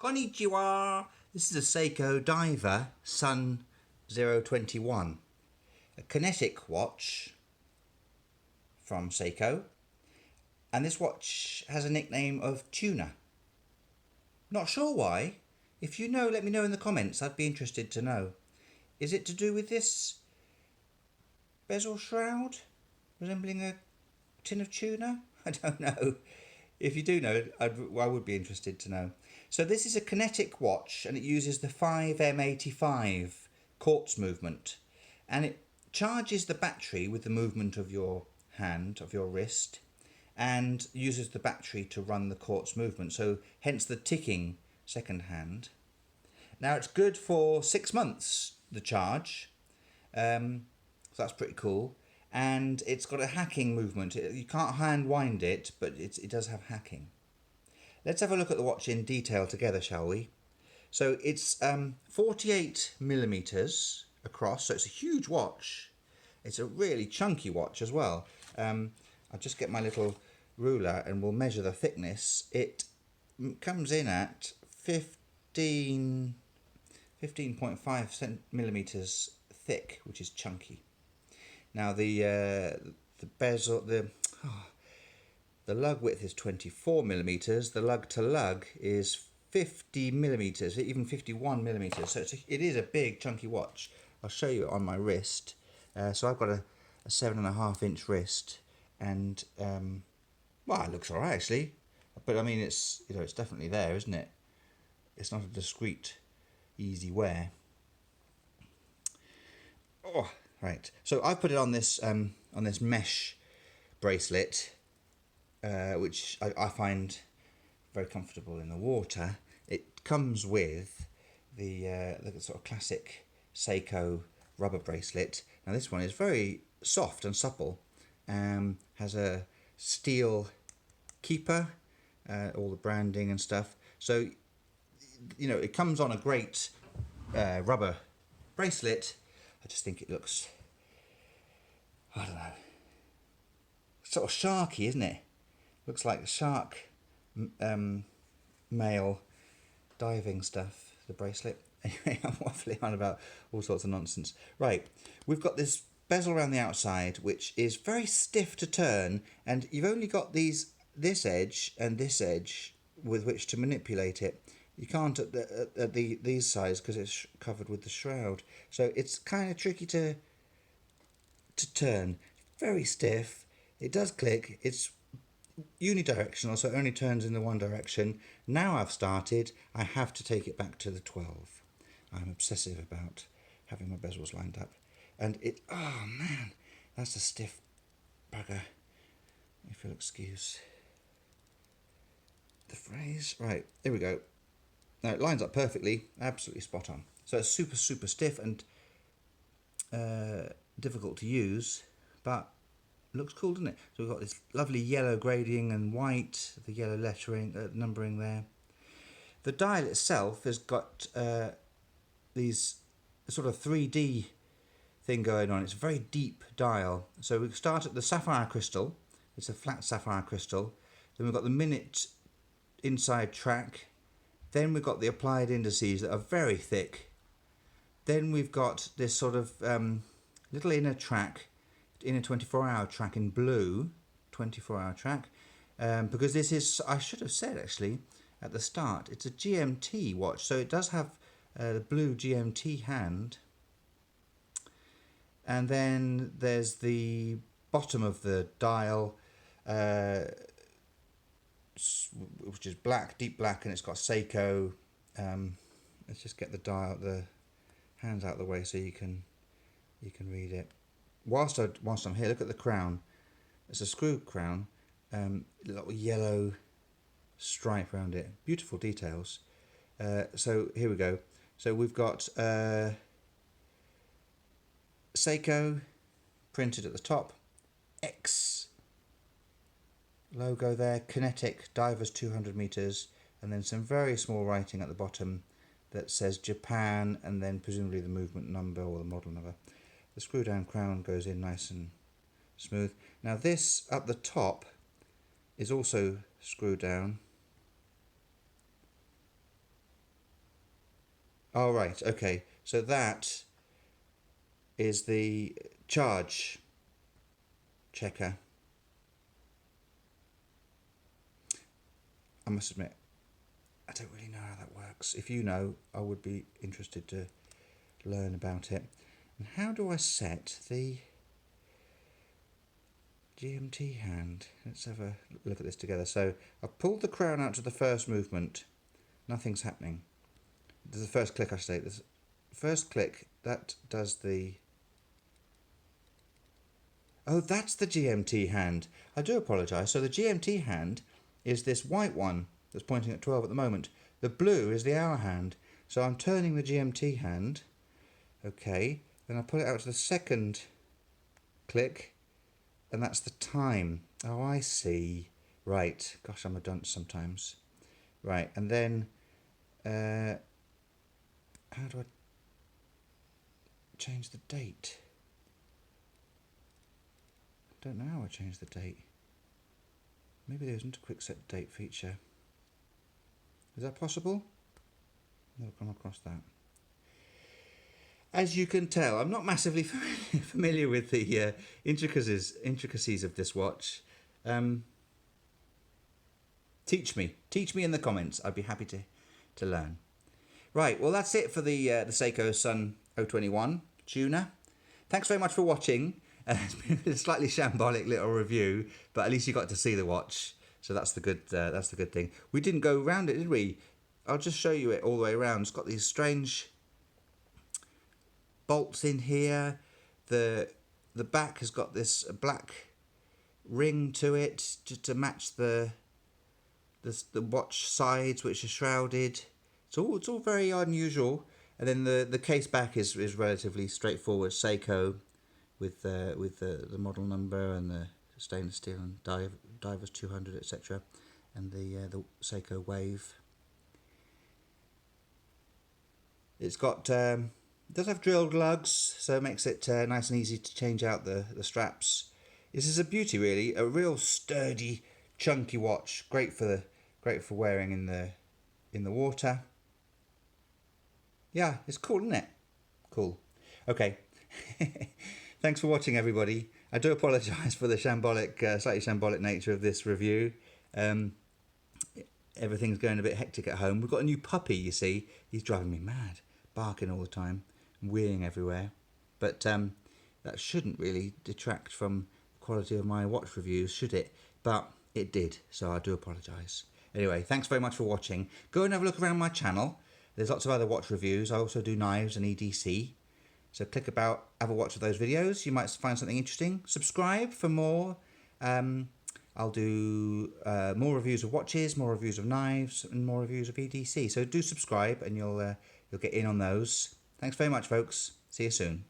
Konnichiwa! This is a Seiko Diver SUN021, a Kinetic watch from Seiko, and this watch has a nickname of Tuna. Not sure why. If you know, let me know in the comments. I'd be interested to know. Is it to do with this bezel shroud resembling a tin of tuna? I don't know. If you do know, I would be interested to know. So this is a Kinetic watch, and it uses the 5M85 quartz movement, and it charges the battery with the movement of your hand, of your wrist, and uses the battery to run the quartz movement, so hence the ticking second hand. Now it's good for 6 months, the charge, so that's pretty cool. And it's got a hacking movement. You can't hand wind it, but it does have hacking. Let's have a look at the watch in detail together, shall we? So it's 48 millimeters across, so it's a huge watch. It's a really chunky watch as well. I'll just get my little ruler and we'll measure the thickness. It comes in at 15.5 millimeters thick, which is chunky. Now the bezel, the lug width is 24 millimeters. The lug to lug is 50 millimeters, even 51 millimeters. So it is a big chunky watch. I'll show you it on my wrist. So I've got a 7.5 inch wrist, and well, it looks alright actually. But I mean, it's definitely there, isn't it? It's not a discreet, easy wear. Oh. Right, so I've put it on this mesh bracelet, which I find very comfortable in the water. It comes with the sort of classic Seiko rubber bracelet. Now this one is very soft and supple. Has a steel keeper, all the branding and stuff. So it comes on a great rubber bracelet. I just think it looks, I don't know, sort of sharky, isn't it? Looks like shark male diving stuff, the bracelet. Anyway, I'm waffling on about all sorts of nonsense. Right, we've got this bezel around the outside, which is very stiff to turn, and you've only got this edge and this edge with which to manipulate it. You can't at these sides because it's covered with the shroud. So it's kind of tricky to turn. Very stiff. It does click. It's unidirectional, so it only turns in the one direction. Now I've started, I have to take it back to the 12. I'm obsessive about having my bezels lined up. And oh man, that's a stiff bugger, if you'll excuse the phrase. Right, here we go. Now it lines up perfectly, absolutely spot on. So it's super, super stiff and difficult to use, but looks cool, doesn't it? So we've got this lovely yellow grading and white, the yellow lettering, numbering there. The dial itself has got these sort of 3D thing going on. It's a very deep dial. So we start at the sapphire crystal. It's a flat sapphire crystal. Then we've got the minute inside track. Then we've got the applied indices that are very thick. Then we've got this sort of little inner track, inner 24-hour track in blue, 24-hour track, because this is, I should have said actually at the start, it's a GMT watch, so it does have the blue GMT hand. And then there's the bottom of the dial, which is black, deep black, and it's got Seiko. Let's just get the hands out of the way so you can read it. Whilst I'm here, look at the crown. It's a screw crown, little yellow stripe around it. Beautiful details. So here we go. So we've got Seiko printed at the top, X logo there, Kinetic, divers 200 meters, and then some very small writing at the bottom that says Japan, and then presumably the movement number or the model number. The screw down crown goes in nice and smooth. Now this at the top is also screwed down, Oh, right, okay. So that is the charge checker. I must admit, I don't really know how that works. If you know, I would be interested to learn about it. And how do I set the GMT hand? Let's have a look at this together. So I've pulled the crown out to the first movement. Nothing's happening. There's the first click, I should say. There's first click, that does the... Oh, that's the GMT hand. I do apologise. So the GMT hand is this white one that's pointing at 12 at the moment. The blue is the hour hand. So I'm turning the GMT hand. Okay. Then I put it out to the second click, and that's the time. Oh, I see. Right. Gosh, I'm a dunce sometimes. Right. And then, how do I change the date? I don't know how I change the date. Maybe there isn't a quick set date feature. Is that possible? Never come across that. As you can tell, I'm not massively familiar with the intricacies of this watch. Teach me in the comments. I'd be happy to learn. Right, well that's it for the Seiko SUN021 Tuna. Thanks very much for watching. It's been a slightly shambolic little review, but at least you got to see the watch, so that's the good thing. We didn't go around it, did we? I'll just show you it all the way around. It's got these strange bolts in here. The back has got this black ring to it just to match the watch sides, which are shrouded. It's all very unusual. And then the case back is relatively straightforward. Seiko with the model number and the stainless steel and divers 200, etc. And the Seiko Wave. It's got does have drilled lugs, so it makes it nice and easy to change out the straps. This is a beauty, really. A real sturdy, chunky watch. Great for wearing in the water. Yeah, it's cool, isn't it? Cool. Okay. Thanks for watching, everybody. I do apologise for the slightly shambolic nature of this review. Everything's going a bit hectic at home. We've got a new puppy, you see. He's driving me mad, barking all the time, weeing everywhere. But that shouldn't really detract from the quality of my watch reviews, should it? But it did, so I do apologise. Anyway, thanks very much for watching. Go and have a look around my channel. There's lots of other watch reviews. I also do knives and EDC. So click about, have a watch of those videos. You might find something interesting. Subscribe for more. I'll do more reviews of watches, more reviews of knives, and more reviews of EDC. So do subscribe, and you'll get in on those. Thanks very much, folks. See you soon.